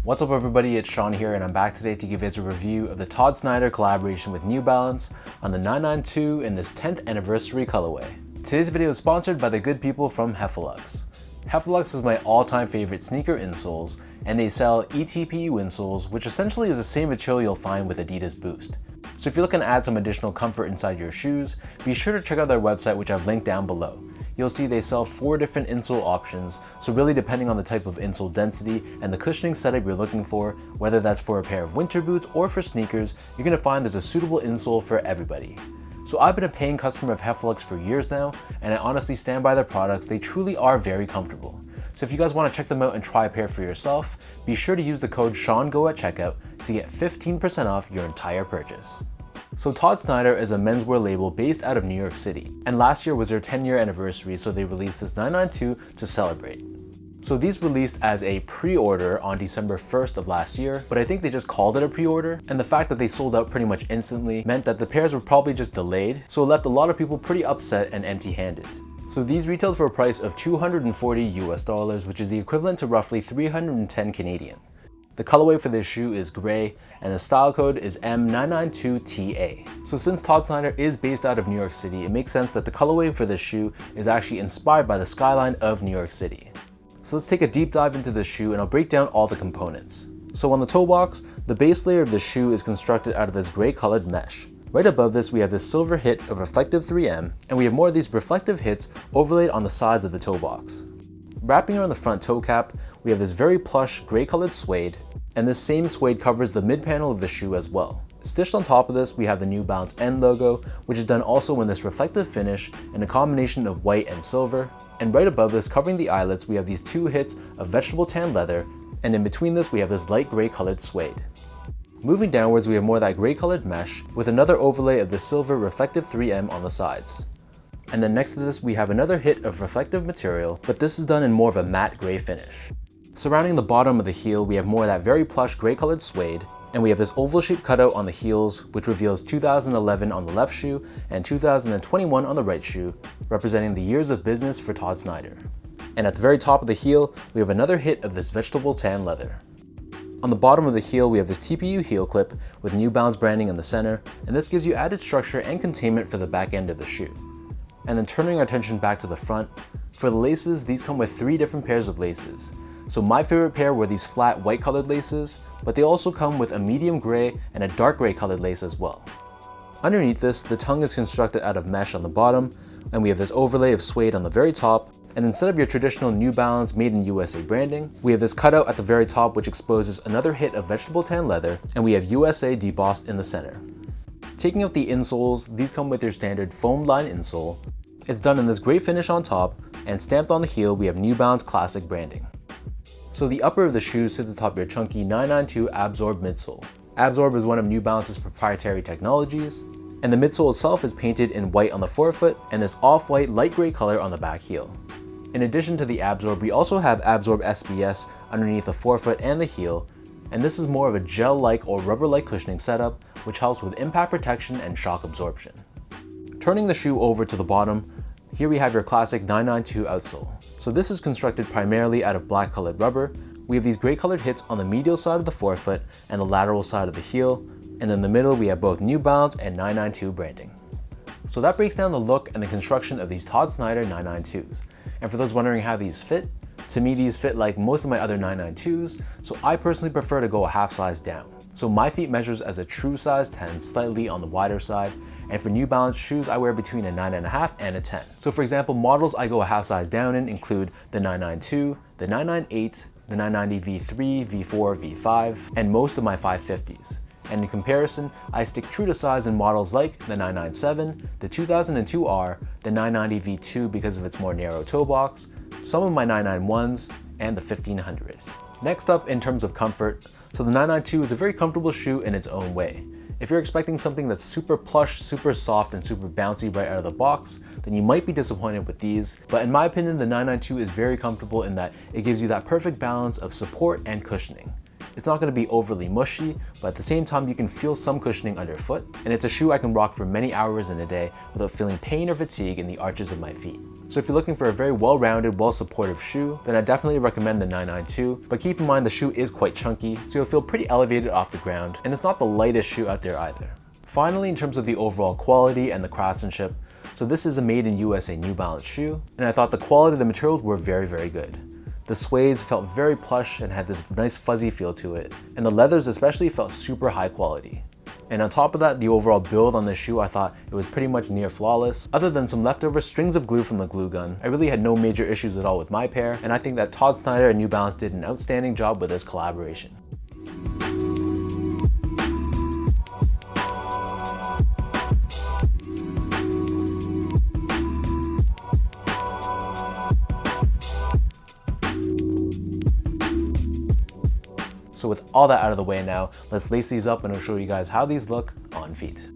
What's up everybody, it's Sean here and I'm back today to give you guys a review of the Todd Snyder collaboration with New Balance on the 992 in this 10th anniversary colorway. Today's video is sponsored by the good people from Heffelux. Heffelux is my all-time favorite sneaker insoles, and they sell ETPU insoles, which essentially is the same material you'll find with Adidas Boost. So if you're looking to add some additional comfort inside your shoes, be sure to check out their website, which I've linked down below. You'll see they sell 4 different insole options, so really depending on the type of insole density and the cushioning setup you're looking for, whether that's for a pair of winter boots or for sneakers, you're going to find there's a suitable insole for everybody. So I've been a paying customer of Heffelux for years now, and I honestly stand by their products. They truly are very comfortable. So if you guys want to check them out and try a pair for yourself, be sure to use the code SEANGO at checkout to get 15% off your entire purchase. So Todd Snyder is a menswear label based out of New York City, and last year was their 10-year anniversary, so they released this 992 to celebrate. So these released as a pre-order on December 1st of last year, but I think they just called it a pre-order, and the fact that they sold out pretty much instantly meant that the pairs were probably just delayed, so it left a lot of people pretty upset and empty-handed. So these retailed for a price of $240 US, which is the equivalent to roughly 310 Canadian. The colorway for this shoe is gray, and the style code is M992TA. So since Todd Snyder is based out of New York City, it makes sense that the colorway for this shoe is actually inspired by the skyline of New York City. So let's take a deep dive into this shoe and I'll break down all the components. So on the toe box, the base layer of the shoe is constructed out of this gray colored mesh. Right above this, we have this silver hit of reflective 3M, and we have more of these reflective hits overlaid on the sides of the toe box. Wrapping around the front toe cap, we have this very plush gray colored suede, and this same suede covers the mid panel of the shoe as well. Stitched on top of this, we have the New Balance N logo, which is done also in this reflective finish in a combination of white and silver. And right above this, covering the eyelets, we have these 2 hits of vegetable tan leather, and in between this, we have this light gray colored suede. Moving downwards, we have more of that gray colored mesh with another overlay of the silver reflective 3M on the sides. And then next to this, we have another hit of reflective material, but this is done in more of a matte gray finish. Surrounding the bottom of the heel, we have more of that very plush gray colored suede, and we have this oval shaped cutout on the heels, which reveals 2011 on the left shoe and 2021 on the right shoe, representing the years of business for Todd Snyder. And at the very top of the heel, we have another hit of this vegetable tan leather. On the bottom of the heel, we have this TPU heel clip with New Balance branding in the center, and this gives you added structure and containment for the back end of the shoe. And then turning our attention back to the front, for the laces, these come with 3 different pairs of laces. So my favorite pair were these flat white colored laces, but they also come with a medium gray and a dark gray colored lace as well. Underneath this, the tongue is constructed out of mesh on the bottom, and we have this overlay of suede on the very top, and instead of your traditional New Balance Made in USA branding, we have this cutout at the very top which exposes another hit of vegetable tan leather, and we have USA debossed in the center. Taking out the insoles, these come with your standard foam line insole. It's done in this gray finish on top, and stamped on the heel we have New Balance Classic branding. So the upper of the shoe sits atop your chunky 992 Absorb midsole. Absorb is one of New Balance's proprietary technologies, and the midsole itself is painted in white on the forefoot and this off-white light gray color on the back heel. In addition to the Absorb, we also have Absorb SBS underneath the forefoot and the heel, and this is more of a gel-like or rubber-like cushioning setup, which helps with impact protection and shock absorption. Turning the shoe over to the bottom, here we have your classic 992 outsole. So this is constructed primarily out of black colored rubber. We have these gray colored hits on the medial side of the forefoot and the lateral side of the heel, and in the middle we have both New Balance and 992 branding. So that breaks down the look and the construction of these Todd Snyder 992s. And for those wondering how these fit, to me these fit like most of my other 992s, so I personally prefer to go a half size down. So my feet measures as a true size 10, slightly on the wider side, and for New Balance shoes I wear between a 9.5 and a 10. So for example, models I go a half size down in include the 992, the 998, the 990 V3, V4, V5, and most of my 550s. And in comparison, I stick true to size in models like the 997, the 2002R, the 990 V2 because of its more narrow toe box, some of my 991s, and the 1500. Next up in terms of comfort, so the 992 is a very comfortable shoe in its own way. If you're expecting something that's super plush, super soft, and super bouncy right out of the box, then you might be disappointed with these. But in my opinion, the 992 is very comfortable in that it gives you that perfect balance of support and cushioning. It's not going to be overly mushy, but at the same time you can feel some cushioning underfoot, and it's a shoe I can rock for many hours in a day without feeling pain or fatigue in the arches of my feet. So if you're looking for a very well-rounded, well-supportive shoe, then I definitely recommend the 992, but keep in mind the shoe is quite chunky, so you'll feel pretty elevated off the ground, and it's not the lightest shoe out there either. Finally, in terms of the overall quality and the craftsmanship, so this is a made in USA New Balance shoe, and I thought the quality of the materials were very, very good. The suedes felt very plush and had this nice fuzzy feel to it, and the leathers especially felt super high quality. And on top of that, the overall build on this shoe, I thought it was pretty much near flawless. Other than some leftover strings of glue from the glue gun, I really had no major issues at all with my pair, and I think that Todd Snyder and New Balance did an outstanding job with this collaboration. So with all that out of the way now, let's lace these up and I'll show you guys how these look on feet.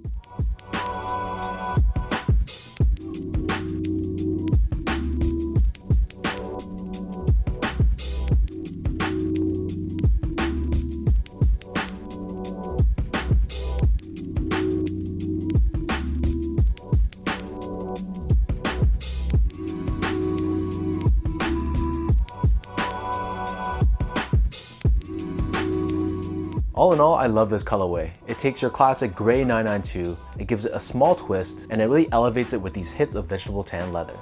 All in all, I love this colorway. It takes your classic gray 992, it gives it a small twist, and it really elevates it with these hits of vegetable tan leather.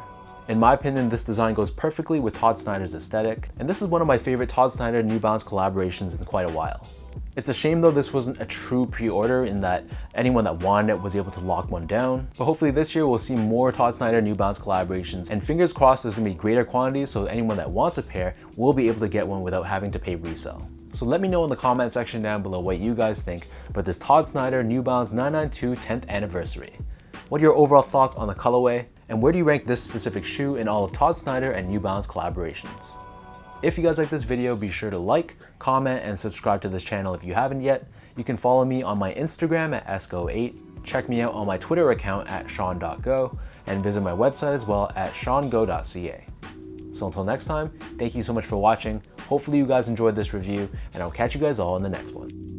In my opinion, this design goes perfectly with Todd Snyder's aesthetic, and this is one of my favorite Todd Snyder New Balance collaborations in quite a while. It's a shame though this wasn't a true pre-order in that anyone that wanted it was able to lock one down, but hopefully this year we'll see more Todd Snyder New Balance collaborations, and fingers crossed there's gonna be greater quantities so anyone that wants a pair will be able to get one without having to pay resale. So let me know in the comment section down below what you guys think about this Todd Snyder New Balance 992 10th anniversary. What are your overall thoughts on the colorway? And where do you rank this specific shoe in all of Todd Snyder and New Balance collaborations? If you guys like this video, be sure to like, comment, and subscribe to this channel if you haven't yet. You can follow me on my Instagram at esco8, check me out on my Twitter account at sean.go, and visit my website as well at seango.ca. So until next time, thank you so much for watching. Hopefully you guys enjoyed this review, and I'll catch you guys all in the next one.